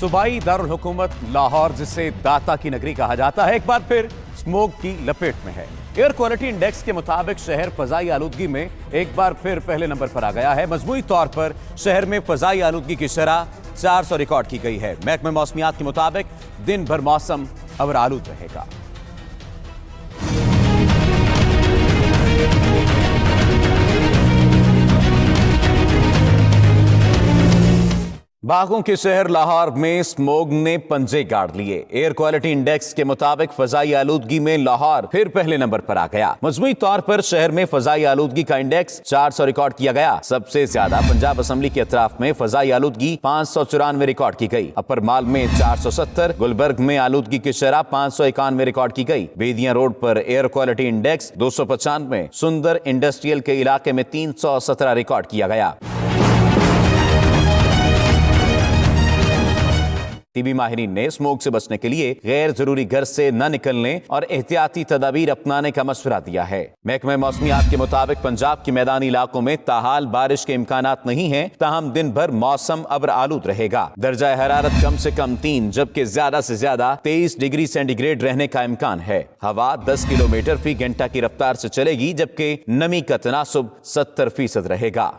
सूबाई दारुल हुकूमत लाहौर, जिसे दाता की नगरी कहा जाता है, एक बार फिर स्मोक की लपेट में है। एयर क्वालिटी इंडेक्स के मुताबिक शहर फजाई आलूदगी में एक बार फिर पहले नंबर पर आ गया है। मजमूई तौर पर शहर में फजाई आलूदगी की शरह 400 रिकॉर्ड की गई है। महकमे मौसमियात के मुताबिक दिन भर मौसम अबर आलूद रहेगा। बागों के शहर लाहौर में स्मोग ने पंजे गाड़ लिए। एयर क्वालिटी इंडेक्स के मुताबिक फजाई आलूदगी में लाहौर फिर पहले नंबर पर आ गया। मजमूई तौर पर शहर में फजाई आलूदगी का इंडेक्स 400 रिकॉर्ड किया गया। सबसे ज्यादा पंजाब असम्बली के अतराफ में फजाई आलूदगी 594 रिकॉर्ड की गई। अपर माल में 470, गुलबर्ग में आलूदगी की शरह 591 रिकॉर्ड की गई। बेदिया रोड पर एयर क्वालिटी इंडेक्स 295, सुंदर इंडस्ट्रियल के इलाके में 317 रिकॉर्ड किया गया। टीबी माहिरीन ने स्मोक से बचने के लिए गैर जरूरी घर से न निकलने और एहतियाती तदाबीर अपनाने का मशवरा दिया है। महकमे मौसमियात के मुताबिक पंजाब के मैदानी इलाकों में ताहाल बारिश के इम्कानात नहीं है, ताहम दिन भर मौसम अबर आलूद रहेगा। दर्जा हरारत कम से कम 3 जबकि ज्यादा से ज्यादा 23 डिग्री सेंटीग्रेड रहने का इम्कान है। हवा 10 किलोमीटर फी घंटा की रफ्तार से चलेगी, जबकि नमी का तनासुब 70% रहेगा।